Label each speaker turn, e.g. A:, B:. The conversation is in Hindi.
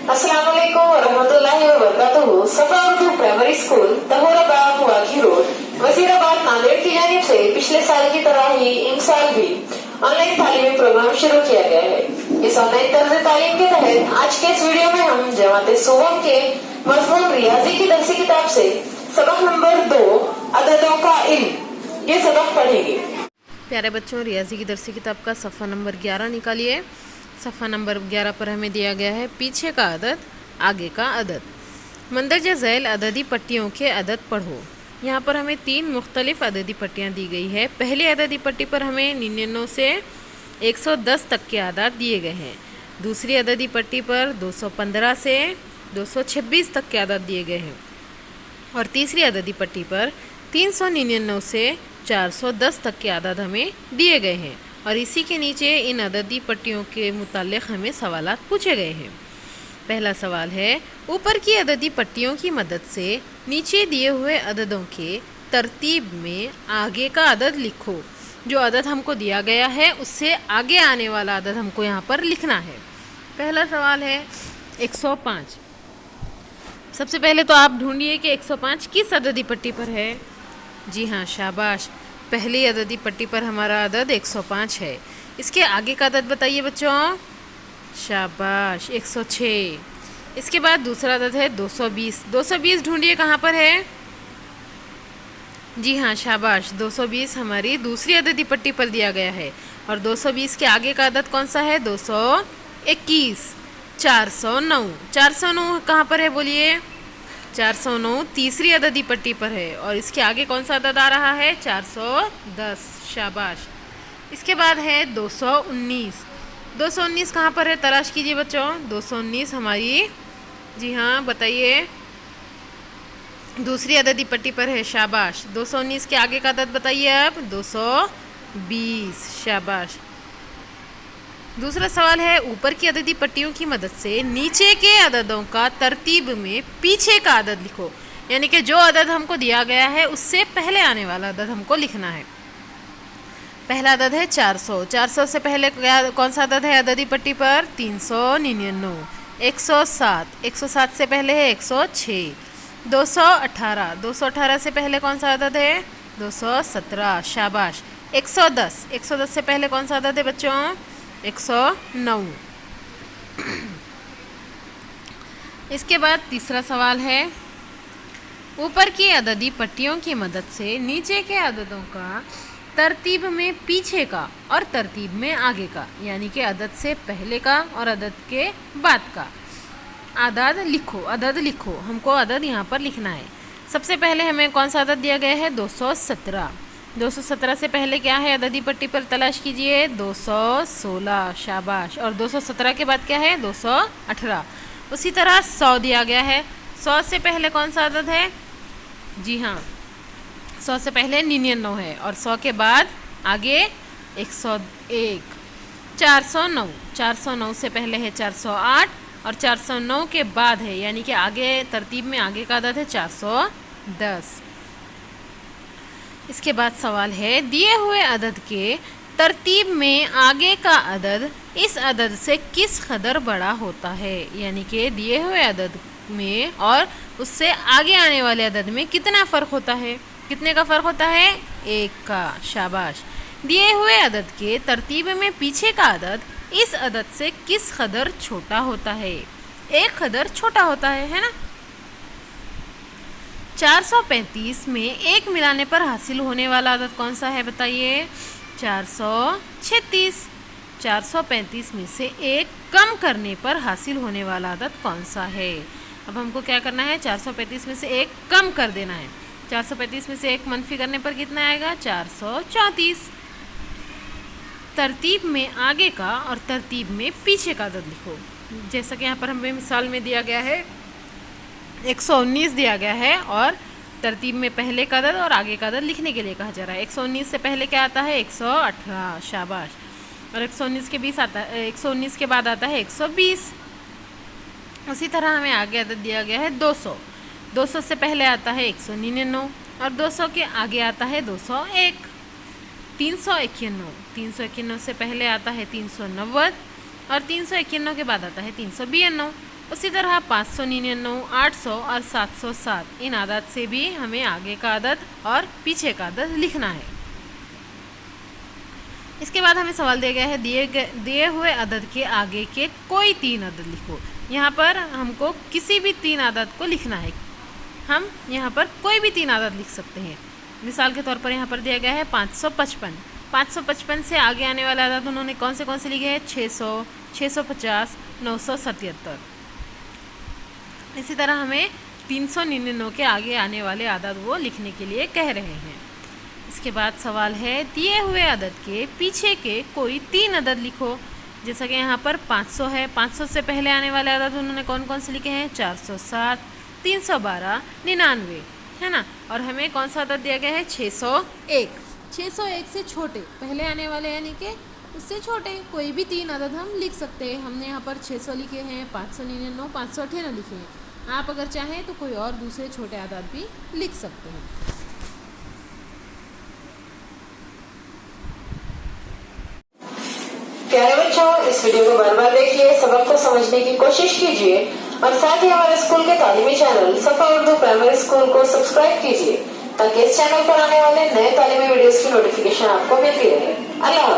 A: अस्सलाम वालेकुम वरहमतुल्लाहि वबरकातुहू। Safa Urdu primary school Tahorabad Waghi road Wazirabad Nanded की जानिब से पिछले साल की तरह ही इस साल भी ऑनलाइन तालीमी प्रोग्राम शुरू किया गया है। इस ऑनलाइन तर्ज तालीम के तहत आज के इस वीडियो में हम जमात सुबह के मजमून रियाजी की दरसी किताब से सबक नंबर 2 अददों का इल्म ये सबक पढ़ेंगे।
B: प्यारे बच्चों, रियाजी की दरसी किताब का सफ़ा नंबर 11 निकालिए। सफ़ा नंबर 11 पर हमें दिया गया है पीछे का अदद, आगे का अदद। मंदरजा झैल अददी पट्टियों के अदद पढ़ो। यहाँ पर हमें 3 मुख्तलिफ अददी पट्टियाँ दी गई है। पहली अददी पट्टी पर हमें 99 से 110 तक के आदाद दिए गए हैं। दूसरी अददी पट्टी पर 215 से 226 तक के आदाद दिए गए हैं और तीसरी अददी पट्टी पर 399 से 410 तक के आदाद हमें दिए गए हैं। और इसी के नीचे इन अददी पट्टियों के मुताल्लिक़ हमें सवालात पूछे गए हैं। पहला सवाल है, ऊपर की अददी पट्टियों की मदद से नीचे दिए हुए अददों के तरतीब में आगे का अदद लिखो। जो अदद हमको दिया गया है उससे आगे आने वाला अदद हमको यहाँ पर लिखना है। पहला सवाल है 105। सबसे पहले तो आप ढूंढिए कि 105 किस अददी पट्टी पर है। जी हाँ, शाबाश, पहली अददी पट्टी पर हमारा अदद 105 है। इसके आगे का अदद बताइए बच्चों। शाबाश, 106। इसके बाद दूसरा अदद है 220। 220 ढूंढिए कहाँ पर है। जी हाँ, शाबाश, 220 हमारी दूसरी अददी पट्टी पर दिया गया है। और 220 के आगे का अदद कौन सा है। 221। 409। 409 कहाँ पर है बोलिए। 409 तीसरी अददी पट्टी पर है और इसके आगे कौन सा अदद आ रहा है। 410। शाबाश। इसके बाद है 219। 219 कहाँ पर है, तलाश कीजिए बच्चों। 219 हमारी, जी हाँ बताइए, दूसरी अददी पट्टी पर है। शाबाश। 219 के आगे का अदद बताइए अब। 220। शाबाश। दूसरा सवाल है, ऊपर की अददी पट्टियों की मदद से नीचे के अददों का तरतीब में पीछे का अदद लिखो। यानी कि जो अदद हमको दिया गया है उससे पहले आने वाला अदद हमको लिखना है। पहला अदद है 400। 400 से पहले कौन सा अदद है अददी पट्टी पर। 399। 107। 107 से पहले है 106। 218। 218 से पहले कौन सा अदद है। 217। शाबाश। 110। 110 से पहले कौन सा अदद है बच्चों। 109। इसके बाद तीसरा सवाल है, ऊपर की अददी पट्टियों की मदद से नीचे के अददों का तरतीब में पीछे का और तरतीब में आगे का, यानी कि अदद से पहले का और अदद के बाद का आदाद लिखो। अदद लिखो, हमको अदद यहाँ पर लिखना है। सबसे पहले हमें कौन सा अदद दिया गया है। 217। 217 से पहले क्या है अददी पट्टी पर, तलाश कीजिए। 216। शाबाश। और 217 के बाद क्या है। 218। उसी तरह 100 दिया गया है। 100 से पहले कौन सा अदद है। जी हाँ, 100 से पहले 99 है और 100 के बाद आगे 101। 409। 409 से पहले है 408 और 409 के बाद है, यानी कि आगे तरतीब में आगे का अदद है 410। इसके बाद सवाल है, दिए हुए अदद के तरतीब में आगे का अदद इस अदद से किस कदर बड़ा होता है। यानी कि दिए हुए अदद में और उससे आगे आने वाले अदद में कितना फ़र्क होता है। कितने का फ़र्क होता है। 1 का। शाबाश। दिए हुए अदद के तरतीब में पीछे का अदद इस अदद से किस कदर छोटा होता है। 1 कदर छोटा होता है ना। 435 में 1 मिलाने पर हासिल होने वाला अदद कौन सा है बताइए। 436। 435 में से 1 कम करने पर हासिल होने वाला अदद कौन सा है। अब हमको क्या करना है, 435 में से 1 कम कर देना है। 435 में से 1 मनफी करने पर कितना आएगा। 434। तरतीब में आगे का और तरतीब में पीछे का अदद लिखो। जैसा कि यहाँ पर हमें मिसाल में दिया गया है 119 दिया गया है और तरतीब में पहले का अदद और आगे का अदद लिखने के लिए कहा जा रहा है। 119 से पहले क्या आता है। 118। शाबाश। और 119 के 20 आता है, 119 के बाद आता है 120। उसी तरह हमें आगे अदद दिया गया है 200। 200 से पहले आता है 199 और 200 के आगे आता है 201। 391। 391 से पहले आता है 390 और 391 के बाद आता है 392। उसी तरह 599, 800 और 707 इन आदत से भी हमें आगे का आदत और पीछे का आदत लिखना है। इसके बाद हमें सवाल दिया गया है दिए हुए अदद के आगे के कोई 3 अदद लिखो। यहाँ पर हमको किसी भी 3 आदद को लिखना है। हम यहाँ पर कोई भी 3 आदद लिख सकते हैं। मिसाल के तौर पर यहाँ पर दिया गया है 555। 555 से आगे आने वाले आदद उन्होंने कौन से लिखे हैं? 600, 650, 977। इसी तरह हमें 399 के आगे आने वाले आदद वो लिखने के लिए कह रहे हैं। इसके बाद सवाल है दिए हुए अदद के पीछे के कोई 3 अदद लिखो। जैसा कि यहाँ पर 500 है, 500 से पहले आने वाले अदद उन्होंने कौन से लिखे हैं? 407, 312, 99, है ना। और हमें कौन सा अदद दिया गया है? 601। 601 से छोटे पहले आने वाले यानी कि उससे छोटे कोई भी 3 अदद हम लिख सकते हैं। हमने यहाँ पर 600 लिखे हैं, 599, 598 लिखे हैं। आप अगर चाहें तो कोई और दूसरे छोटे आदद भी लिख सकते हैं।
A: प्यारे बच्चों, इस वीडियो को बार बार देखिए, सबक को समझने की कोशिश कीजिए और साथ ही हमारे स्कूल के तालीमी चैनल सफा उर्दू प्राइमरी स्कूल को सब्सक्राइब कीजिए ताकि इस चैनल पर आने वाले नए तालीमी वीडियोस की नोटिफिकेशन आपको मिलती रहे। अल्लाह।